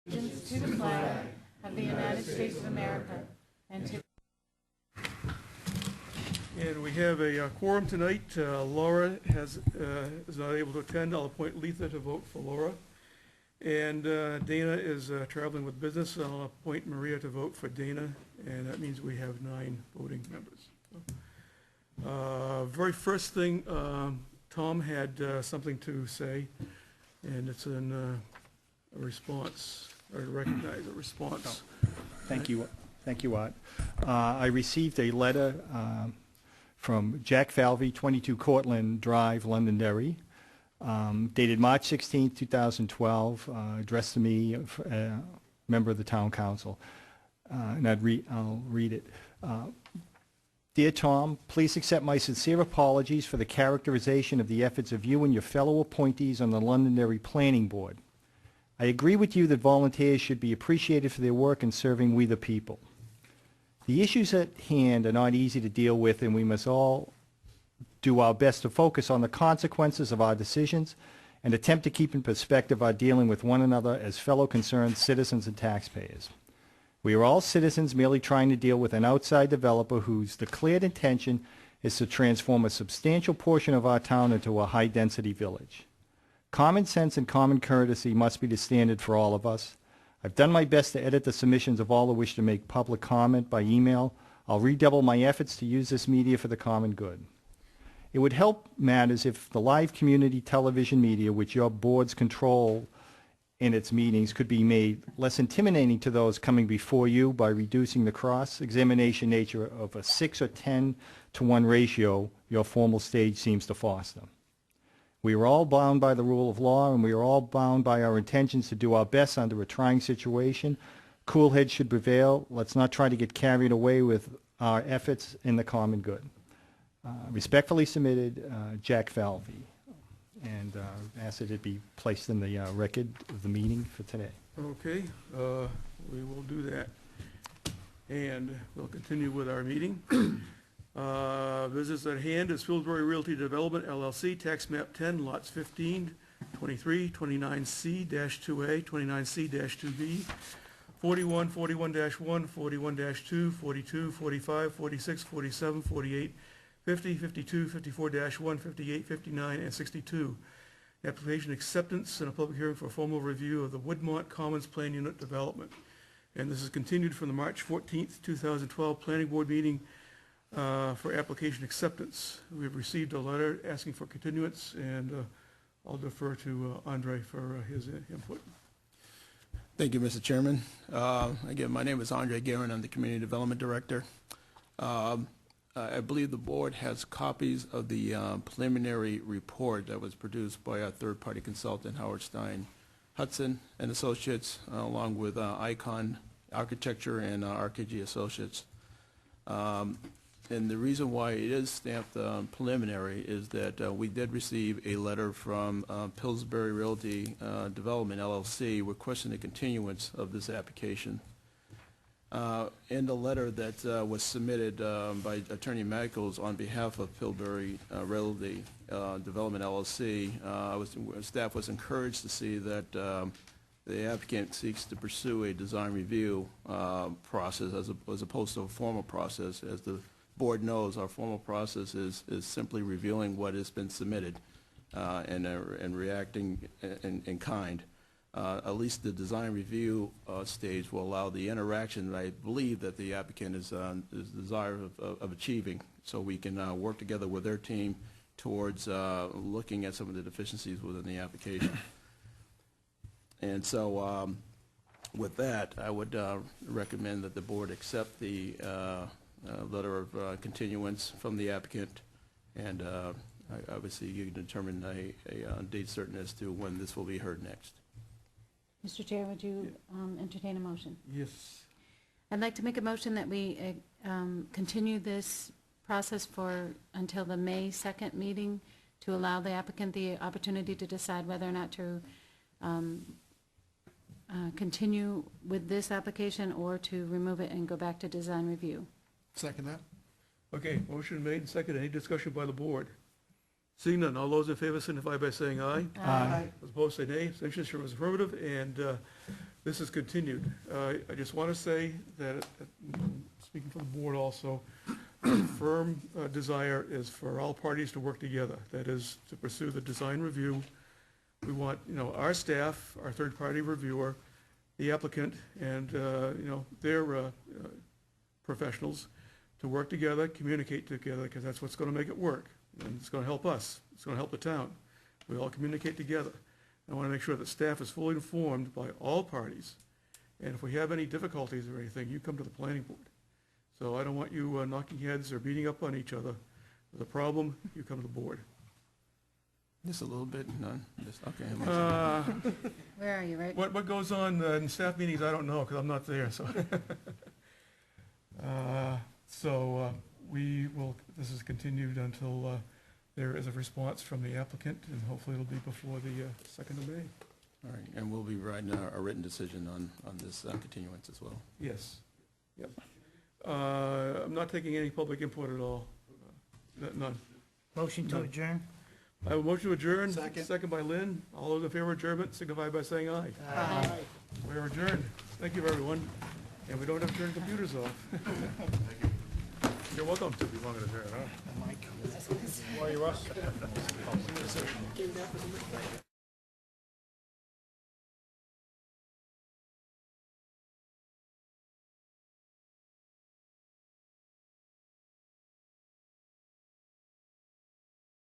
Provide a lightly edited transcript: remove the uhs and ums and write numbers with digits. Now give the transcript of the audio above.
allegiance to the flag of the United States of America and to... And we have a quorum tonight. Laura is not able to attend. I'll appoint Letha to vote for Laura. And Dana is traveling with business, so I'll appoint Maria to vote for Dana, and that means we have 9 voting members. Very first thing, Tom had something to say, and it's in a response, or recognize a response. Thank you, Art. I received a letter from Jack Falvey, 22 Cortlandt Drive, Londonderry, dated March 16, 2012, addressed to me, a member of the Town Council, and I'll read it. Dear Tom, please accept my sincere apologies for the characterization of the efforts of you and your fellow appointees on the Londonderry Planning Board. I agree with you that volunteers should be appreciated for their work in serving we the people. The issues at hand are not easy to deal with, and we must all do our best to focus on the consequences of our decisions and attempt to keep in perspective our dealing with one another as fellow concerned citizens and taxpayers. We are all citizens merely trying to deal with an outside developer whose declared intention is to transform a substantial portion of our town into a high-density village. Common sense and common courtesy must be the standard for all of us. I've done my best to edit the submissions of all who wish to make public comment by email. I'll redouble my efforts to use this media for the common good. It would help matters if the live community television media, which your boards control in its meetings, could be made less intimidating to those coming before you by reducing the cross-examination nature of a 6 or 10 to 1 ratio your formal stage seems to foster. We are all bound by the rule of law, and we are all bound by our intentions to do our best under a trying situation. Cool heads should prevail. Let's not try to get carried away with our efforts in the common good. Respectfully submitted, Jack Falvey, and ask that it be placed in the record of the meeting for today. Okay, we will do that. And we'll continue with our meeting. Business at hand is Pillsbury Realty Development, LLC, Tax Map 10, Lots 15, 23, 29C-2A, 29C-2B, 41, 41-1, 41-2, 42, 45, 46, 47, 48, 50, 52, 54-1, 58, 59, and 62. Application acceptance and a public hearing for a formal review of the Woodmont Commons Plan Unit Development. And this is continued from the March 14th, 2012 Planning Board meeting for application acceptance. We've received a letter asking for continuance, and I'll defer to Andre for his input. Thank you, Mr. Chairman. Again, my name is Andre Guerin. I'm the Community Development Director. I believe the board has copies of the preliminary report that was produced by our third-party consultant, Howard Stein Hudson and Associates, along with Icon Architecture and RKG Associates. And the reason why it is stamped preliminary is that we did receive a letter from Pillsbury Realty Development, LLC, requesting a continuance of this application. In the letter that was submitted by Attorney Michaels on behalf of Pillsbury Realty Development, LLC, staff was encouraged to see that the applicant seeks to pursue a design review process as opposed to a formal process. As the board knows, our formal process is simply reviewing what has been submitted and reacting in kind. At least the design review stage will allow the interaction that I believe that the applicant is desirous of achieving, so we can work together with their team towards looking at some of the deficiencies within the application. And so with that, I would recommend that the board accept the letter of continuance from the applicant, and obviously you can determine a date certain as to when this will be heard next. Mr. Chair, would you entertain a motion? Yes. I'd like to make a motion that we continue this process until the May 2nd meeting to allow the applicant the opportunity to decide whether or not to continue with this application or to remove it and go back to design review. Second that. Okay, motion made and seconded. Any discussion by the board? Seeing none, all those in favor signify by saying aye. Aye. Those opposed say nay. Abstentions show as affirmative, and This is continued. I just want to say that, speaking for the board also, firm desire is for all parties to work together. That is, to pursue the design review. We want, our staff, our third-party reviewer, the applicant, and, their professionals to work together, communicate together, because that's what's going to make it work. And it's going to help us. It's going to help the town. We all communicate together. I want to make sure that staff is fully informed by all parties. And if we have any difficulties or anything, you come to the planning board. So I don't want you knocking heads or beating up on each other. If there's a problem, you come to the board. Just a little bit, none, just, okay. Where are you, right? What goes on in staff meetings, I don't know, because I'm not there, so. We will, this is continued until there is a response from the applicant, and hopefully it'll be before the 2nd of May. All right, and we'll be writing a written decision on this continuance as well. Yes, yep. I'm not taking any public input at all. None. Motion to None. adjourn? I have a motion to adjourn. Second. By Lynn. All those in favor of adjournment signify by saying aye. Aye. We're adjourned. Thank you, everyone. And we don't have to turn computers off. You're welcome. Be longer than that, huh? Mike. Why you us?